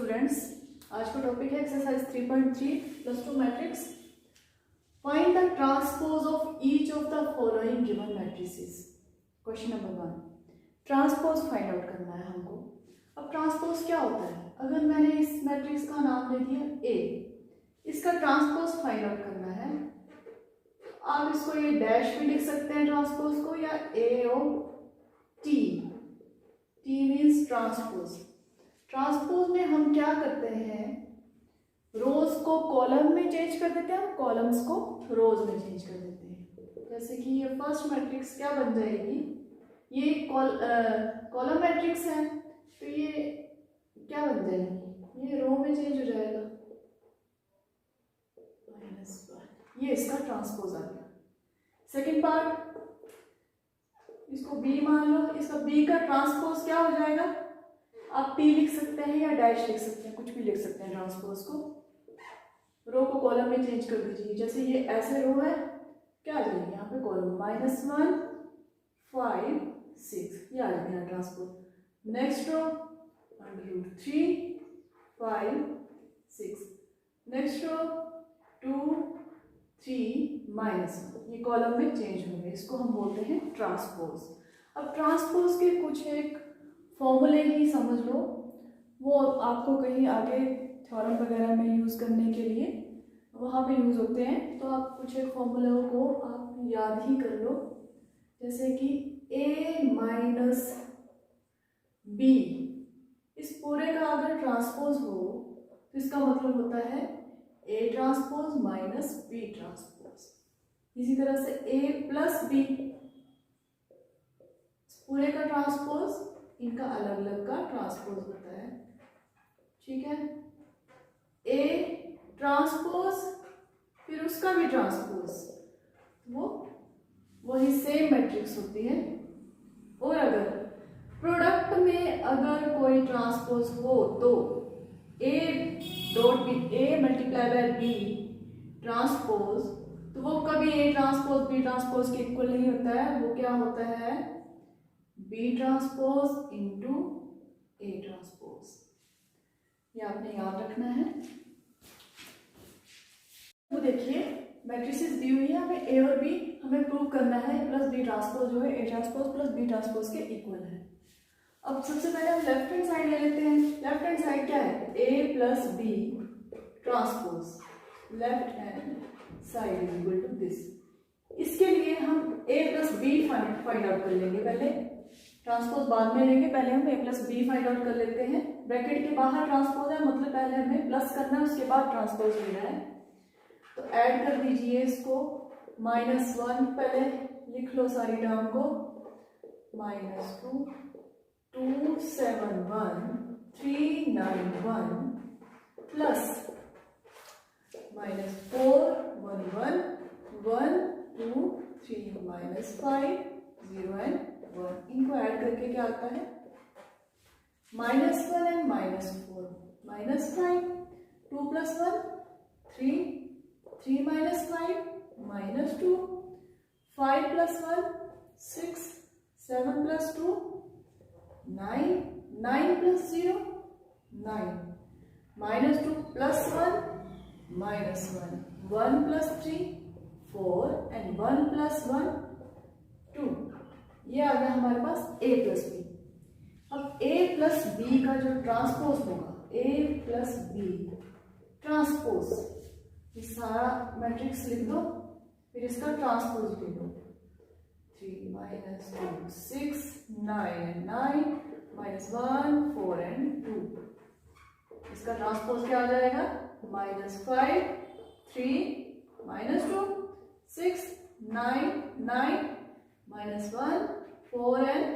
Students, आज का topic है exercise 3.3 plus 2 matrix. Find the transpose of each of the following given matrices. Question number 1, transpose find out करना है हमको। अब ट्रांसपोज क्या होता है? अगर मैंने इस मैट्रिक्स का नाम ले दिया ए, इसका ट्रांसपोज फाइंड आउट करना है। आप इसको ये डैश भी लिख सकते हैं ट्रांसपोज को, या A of T. T means transpose. Transpose में हम क्या करते हैं, रोज को कॉलम में चेंज कर देते हैं, हम कॉलम्स को रोज में चेंज कर देते हैं। जैसे कि ये फर्स्ट मैट्रिक्स क्या बन जाएगी, ये कॉलम मैट्रिक्स है, तो ये क्या बन जाएगी, ये रो में चेंज हो जाएगा -1। ये इसका ट्रांसपोज आ गया। सेकेंड पार्ट, इसको बी मान लो, इसका बी का ट्रांसपोज क्या हो जाएगा, आप टी लिख सकते हैं या डैश लिख सकते हैं, कुछ भी लिख सकते हैं। ट्रांसपोज को रो को कॉलम में चेंज कर दीजिए। जैसे ये ऐसे रो है, क्या आ जाएगी यहाँ पे कॉलम -1 5 6, ये आ जाएगा transpose. Next row √3 5 6, next row 2 3 -1, ये कॉलम में चेंज होंगे, इसको हम बोलते हैं ट्रांसपोज। अब ट्रांसपोज के कुछ एक फॉर्मूले ही समझ लो, वो आपको कहीं आगे थ्योरम वगैरह में यूज़ करने के लिए वहाँ पे यूज़ होते हैं, तो आप कुछ एक फॉर्मूलों को आप याद ही कर लो। जैसे कि a माइनस बी, इस पूरे का अगर ट्रांसपोज हो तो इसका मतलब होता है a transpose minus b transpose. इसी तरह से a प्लस बी, पूरे का ट्रांसपोज, इनका अलग अलग का ट्रांसपोज होता है, ठीक है। ए ट्रांसपोज फिर उसका भी ट्रांसपोज, वो वही सेम मैट्रिक्स होती है। और अगर प्रोडक्ट में अगर कोई ट्रांसपोज हो तो A dot B, A multiply by B transpose, तो वो कभी ए ट्रांसपोज बी ट्रांसपोज के इक्वल नहीं होता है, वो क्या होता है B transpose into A transpose. ये आपने याद रखना है। तो देखिए मैट्रिसेस दी हुई है, हमें ए और बी हमें प्रूव करना है प्लस बी ट्रांसपोज जो है A transpose plus B transpose के इक्वल है। अब सबसे पहले हम लेफ्ट हैंड साइड ले लेते हैं। लेफ्ट हैंड साइड क्या है, A plus B transpose. Left hand side is equal to this. इसके लिए हम A plus B find out कर लेंगे, पहले ट्रांसपोज बाद में लेंगे, पहले हम A plus B find out कर लेते हैं। ब्रैकेट के बाहर ट्रांसपोज है, मतलब पहले हमें प्लस करना है, उसके बाद ट्रांसपोज लेना है। तो ऐड कर दीजिए इसको, -1 पहले लिख लो सारी टर्म को, -2 2 7 1 3 9 1 प्लस -4 1 1 1 2 3 -5 0 एंड 1। इनको ऐड करके क्या आता है -1 एंड -4 -5 2 + 1 3 3 - 5 -2 5 + 1 6 7 + 2 9 9 + 0 9 -2 + 1 -1 1 + 3 4 एंड 1 + 1 2। ये आ गया हमारे पास a प्लस बी। अब a प्लस बी का जो ट्रांसपोज होगा, a प्लस बी ट्रांसपोज, ये सारा मैट्रिक्स लिख दो, फिर इसका ट्रांसपोज लिख दो। 3 -2 6 9 9 -1 4 एंड 2। इसका ट्रांसपोज क्या आ जाएगा, -5 3 -2 6 9 9 -1 4 एंड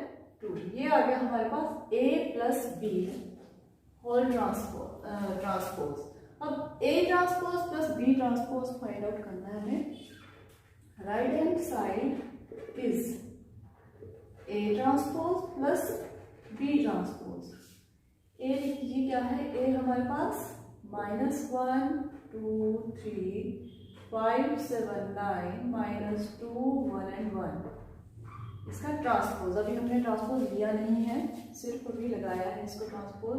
2। ये आ गया हमारे पास a plus B whole transpose. अब a transpose plus b transpose find out करना है हमें। Right hand side is a transpose plus b transpose. a लिख लीजिए क्या है, a हमारे पास -1 2 3 5 7 9 -2 1 एंड 1। इसका ट्रांसपोज, अभी हमने ट्रांसपोज लिया नहीं है, सिर्फ अभी लगाया है इसको ट्रांसपोज।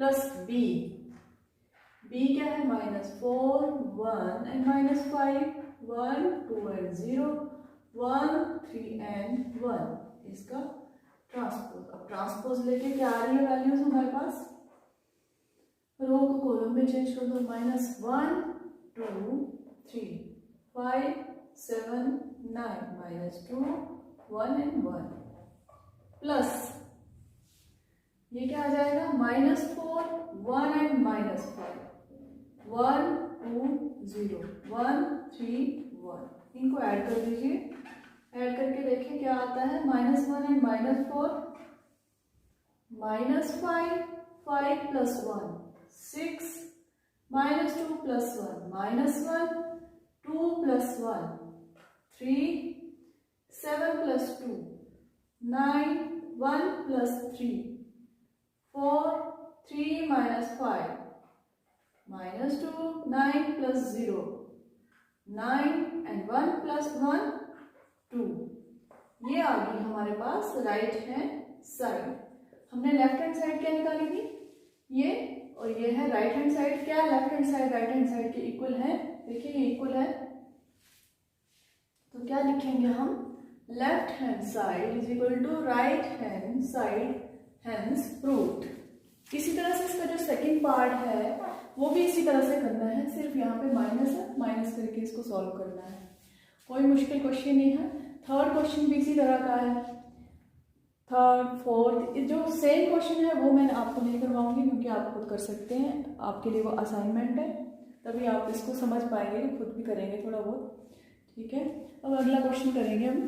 प्लस बी, बी क्या है -4, 1 एंड -5, 1 2 एंड 0, 1 3 एंड 1 इसका ट्रांसपोज। अब ट्रांसपोज लेके क्या आ रही है वैल्यूज हमारे पास, रो को कॉलम में चेंज कर दो, -1 2 3 5 7 9 -2 1 एंड 1 प्लस ये क्या आ जाएगा -4 1 एंड -5 1 2 0 1 3 1 इनको ऐड कर दीजिए। ऐड करके देखें क्या आता है, -1 एंड -4 -5 5 + 1 6 -2 + 1 -1 2 + 1 3 7 + 2 9 1 + 3 4 3 - 5 -2 9 + 0 9 and 1 + 1 2। ये आ गई हमारे पास राइट हैंड साइड। हमने लेफ्ट हैंड साइड क्या निकाली थी, ये, और ये है राइट हैंड साइड। क्या left hand side right hand side के इक्वल है, देखिए ये इक्वल है, तो क्या लिखेंगे हम, left hand side is equal to right hand side, hence proved. इसी तरह से इसका जो सेकंड पार्ट है वो भी इसी तरह से करना है, सिर्फ यहाँ पे माइनस है, माइनस करके इसको सॉल्व करना है, कोई मुश्किल क्वेश्चन नहीं है। थर्ड क्वेश्चन भी इसी तरह का है, थर्ड फोर्थ जो सेम क्वेश्चन है वो मैं आपको नहीं करवाऊंगी क्योंकि आप खुद कर सकते हैं, आपके लिए वो असाइनमेंट है, तभी आप इसको समझ पाएंगे, खुद भी करेंगे थोड़ा बहुत, ठीक है। अब अगला क्वेश्चन करेंगे हम।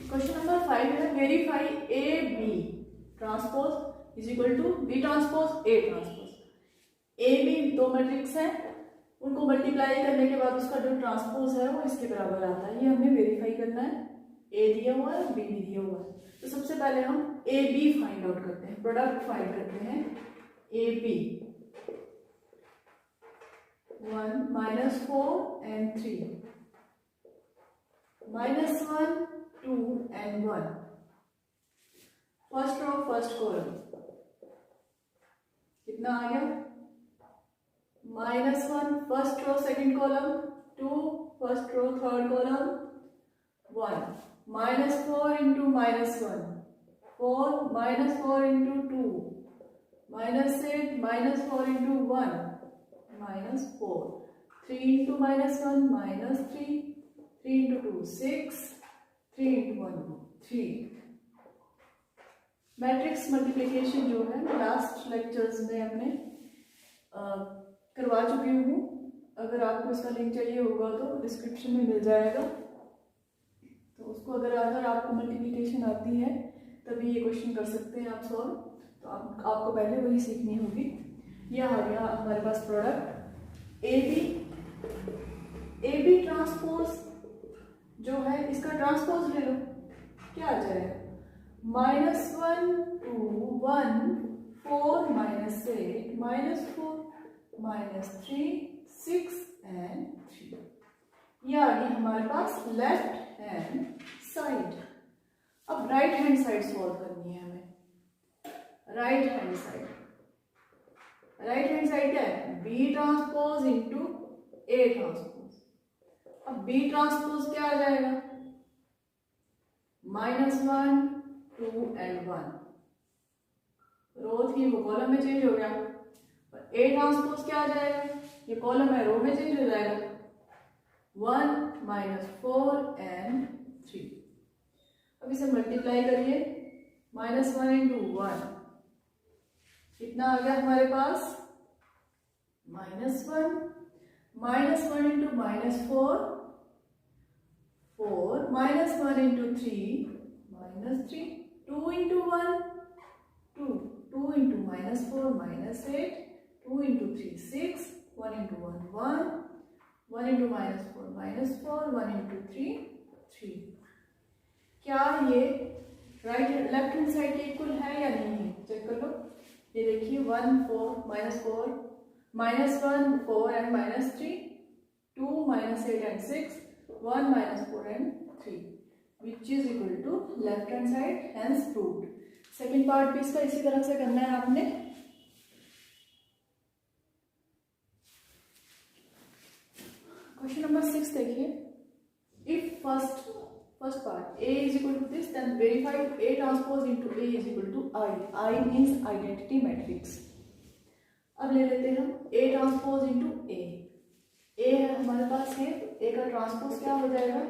क्वेश्चन नंबर 5 है, verify A B transpose is equal to B transpose A transpose. A B दो मैट्रिक्स है, उनको मल्टीप्लाई करने के बाद उसका जो ट्रांसपोज है वो इसके बराबर आता है, ये हमें वेरीफाई करना है। ए दिया हुआ है, बी भी दिया हुआ है, तो सबसे पहले हम ए बी फाइंड आउट करते हैं, प्रोडक्ट फाइंड करते हैं। A B 1 -4 and 3 -1 2 and 1 first row first column कितना आ गया, -1 first row second column, 2 first row third column, 1 -4 into -1 4 -4 into 2 -8 -4 into 1 -4 3 into -1 -3 3 into 2 6 3 into 1 3। Matrix multiplication जो है लास्ट लेक्चर्स में अपने करवा चुकी हूँ, अगर आपको इसका लिंक चाहिए होगा तो डिस्क्रिप्शन में मिल जाएगा, तो उसको अगर आपको मल्टीप्लिकेशन आती है तभी ये क्वेश्चन कर सकते हैं आप सॉल्व, तो आपको पहले वही सीखनी होगी। यह आ गया हमारे पास प्रोडक्ट ए बी ट्रांसपोज जो है, इसका ट्रांसपोज ले लो, क्या आ जाएगा, -1 2 1 4 -8 -4 -3 6 and 3। ये आ गई हमारे पास लेफ्ट हैंड साइड। अब राइट हैंड साइड सॉल्व करनी है हमें। राइट हैंड साइड क्या है, B transpose into A transpose. अब बी ट्रांसपोज क्या आ जाएगा, -1 2 and 1, रो थी वो कॉलम में चेंज हो गया, और ए ट्रांसपोज क्या आ जाएगा, ये कॉलम है रो में चेंज हो जाएगा, 1 -4 and 3। अब इसे मल्टीप्लाई करिए, -1 into 1 कितना आ गया हमारे पास, -1 into -4 4 -1 into 3 -3 2 into 1 2 2 into -4 -8 2 into 3 6 1 into 1 1 1 into -4 -4 1 into 3 3। क्या ये राइट लेफ्ट हैंड साइड के इक्वल है या नहीं है, चेक कर लो। ये देखिए 1 4 -4 -1 4 and -3 2 -8 and 6 1 -4 and 3। Which is equal to left hand side, hence proved. Second part भी इसका इसी तरह से करना है आपने। क्वेश्चन नंबर 6 देखिए, if first part A is equal to this, then verify A transpose into A is equal to I. I means identity matrix. अब ले लेते हैं हम A transpose into A। A है हमारे पास ये, A का ट्रांसपोज क्या हो जाएगा,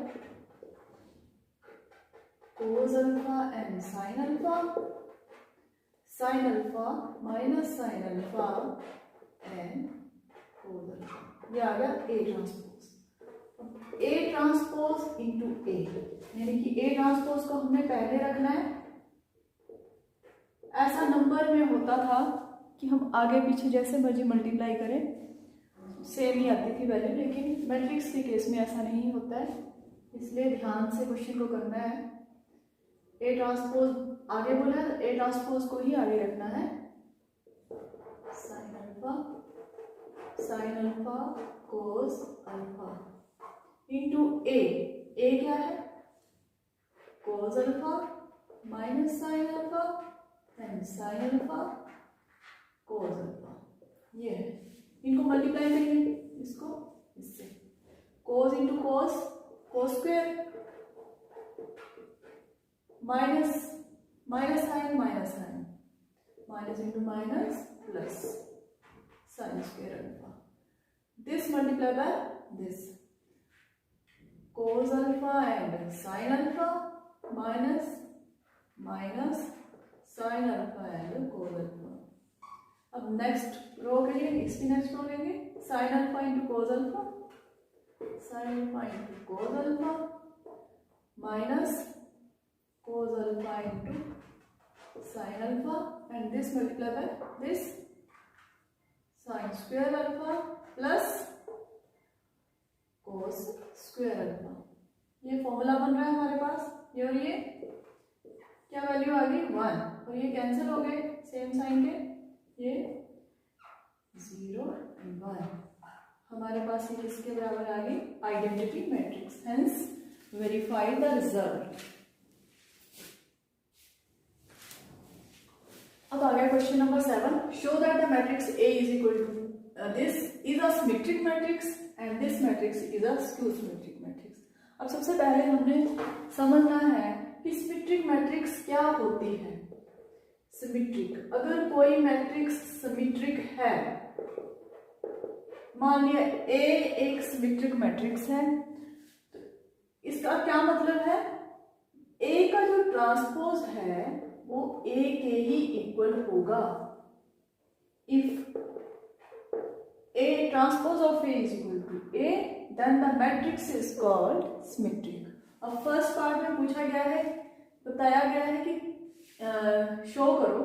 cos alpha and sin alpha, sin alpha minus sin alpha and cos alpha, ये आ गया A transpose. A transpose into A, यानी कि A ट्रांसपोज को हमने पहले रखना है। ऐसा नंबर में होता था कि हम आगे पीछे जैसे मर्जी मल्टीप्लाई करें, सेम ही आती थी वैल्यू, लेकिन मैट्रिक्स के केस में ऐसा नहीं होता है, इसलिए ध्यान से क्वेश्चन को करना है। A ट्रांसपोज आगे बोला है, A ट्रांसपोज को ही आगे रखना है। sin alpha cos alpha into A क्या है, cos alpha minus sin alpha and sin alpha cos alpha, ये है। इनको मल्टीप्लाई करेंगे, इसको इससे, cos into cos, cos square minus sin minus into minus plus sin square alpha, this multiply by this, cos alpha and sin alpha minus sin alpha and cos alpha. अब next row के लिए इसकी next row लेंगे, sin alpha into cos alpha, sin alpha into cos alpha minus cos alpha into sin alpha and this multiply by this sin square alpha plus cos square alpha. ये formula बन रहा है हमारे पास, ये और ये क्या वैल्यू आ गई 1, और ये कैंसिल हो गए सेम साइन के, ये 0 and 1, हमारे पास ये किसके बराबर आ गई, identity matrix, hence verify the result. अब आ गया question number 7, show that the matrix A is equal to this is a symmetric matrix and this matrix is a skew symmetric matrix। अब सबसे पहले हमने समझना है कि सिमेट्रिक मैट्रिक्स क्या होती है। सिमेट्रिक, अगर कोई मैट्रिक्स सिमेट्रिक है, मान लिया A एक सिमेट्रिक मैट्रिक्स है, तो इसका क्या मतलब है, A का जो ट्रांसपोज है वो A के ही इक्वल होगा। If A transpose of A is equal to A, then the matrix is called symmetric। अब फर्स्ट पार्ट में पूछा गया है, बताया गया है कि शो करो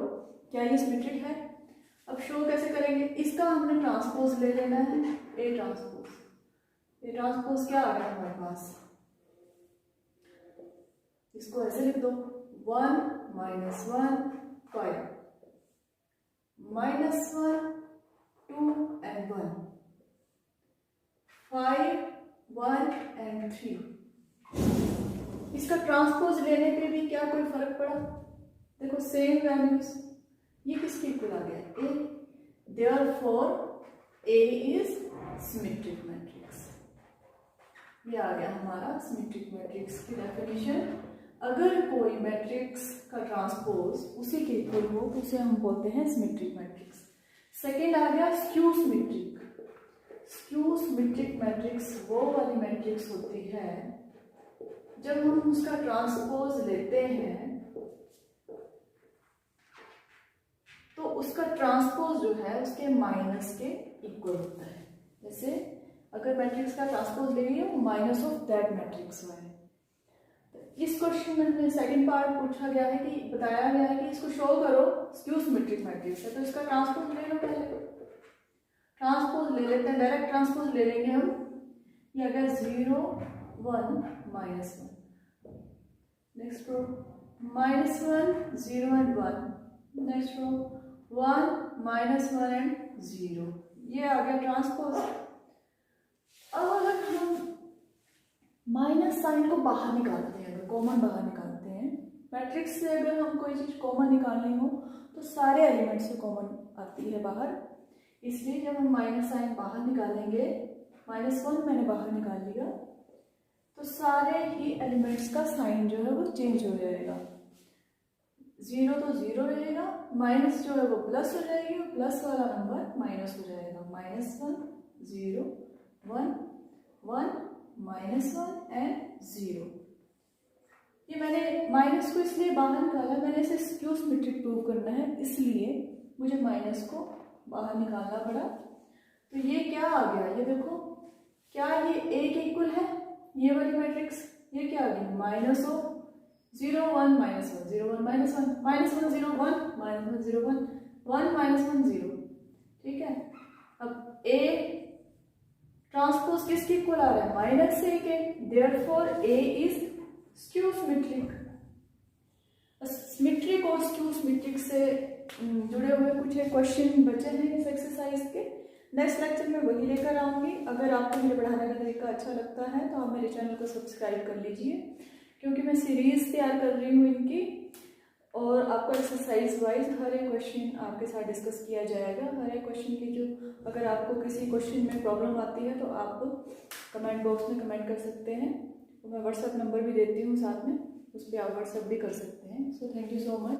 क्या ये सिमेट्रिक है। अब शो कैसे करेंगे, इसका हमने ट्रांसपोज ले लेना है, A ट्रांसपोज। A ट्रांसपोज क्या आ गया हमारे पास, इसको ऐसे लिख दो, 1 माइनस 1 5 माइनस 1 2 and 1 5 1 and 3। इसका ट्रांसपोज लेने पे भी क्या कोई फर्क पड़ा, देखो सेम वैल्यूज, ये किसके इक्वल आ गया, A, therefore A is symmetric matrix. ये आ गया हमारा सिमेट्रिक मैट्रिक्स की डेफिनेशन। अगर कोई मैट्रिक्स का ट्रांसपोज उसी के इक्वल हो तो उसे हम बोलते हैं सिमेट्रिक मैट्रिक्स। सेकेंड आ गया skew symmetric. Skew symmetric matrix वो वाली मैट्रिक्स होती है जब हम उसका ट्रांसपोज लेते हैं तो उसका ट्रांसपोज जो है उसके माइनस के इक्वल होता है। जैसे अगर मैट्रिक्स का ट्रांसपोज ले रही है माइनस ऑफ दैट मैट्रिक्स है। इस क्वेश्चन में सेकंड पार्ट पूछा गया है कि बताया गया है कि इसको शो करो स्क्यू सिमेट्रिक मैट्रिक्स है, तो इसका ट्रांसपोज ले लो। पहले ट्रांसपोज ले लेते हैं, डायरेक्ट ट्रांसपोज ले लेंगे हम। ये अगर 0 1 -1, next row -1 0 and 1, next row 1 -1 and 0, ये आ गया ट्रांसपोज। अब अगर हम माइनस साइन को बाहर निकालते हैं, अगर कॉमन बाहर निकालते हैं मैट्रिक्स से, अगर हम कोई चीज़ कॉमन निकालनी हो तो सारे एलिमेंट से कॉमन आती है बाहर, इसलिए जब हम माइनस साइन बाहर निकालेंगे, -1 मैंने बाहर निकाल लिया, तो सारे ही एलिमेंट्स का साइन जो है वो चेंज हो जाएगा। 0 तो 0 रहेगा, माइनस जो है वो प्लस हो जाएगी और प्लस वाला नंबर माइनस हो जाएगा। -1 0 1 1 -1 एंड 0। ये मैंने माइनस को इसलिए बाहर निकाला, मैंने इसे स्क्यू सिमेट्रिक प्रूव करना है, इसलिए मुझे माइनस को बाहर निकालना पड़ा। तो ये क्या आ गया, ये देखो, क्या ये ए के इक्वल है, ये वाली मैट्रिक्स, ये क्या आ गई, -0 1 -1 0 1 -1 -1 0 1 -1 0 1 1 -1 0, ठीक है। अब ए ट्रांसपोज किसके इक्वल आ रहा है, -a के, therefore A is skew symmetric. Symmetric और स्क्यू सिमेट्रिक से जुड़े हुए कुछ क्वेश्चन बचे हैं इस एक्सरसाइज के। नेक्स्ट लेक्चर में वही लेकर आऊंगी। अगर आपको मेरे पढ़ाने का तरीका अच्छा लगता है तो आप मेरे चैनल को सब्सक्राइब कर लीजिए, क्योंकि मैं सीरीज तैयार कर रही हूँ इनकी, और आपको एक्सरसाइज वाइज हर एक क्वेश्चन आपके साथ डिस्कस किया जाएगा। हर एक क्वेश्चन की जो, अगर आपको किसी क्वेश्चन में प्रॉब्लम आती है तो आप कमेंट बॉक्स में कमेंट कर सकते हैं, तो मैं व्हाट्सएप नंबर भी देती हूँ साथ में, उस पर आप व्हाट्सएप भी कर सकते हैं। So thank you so much.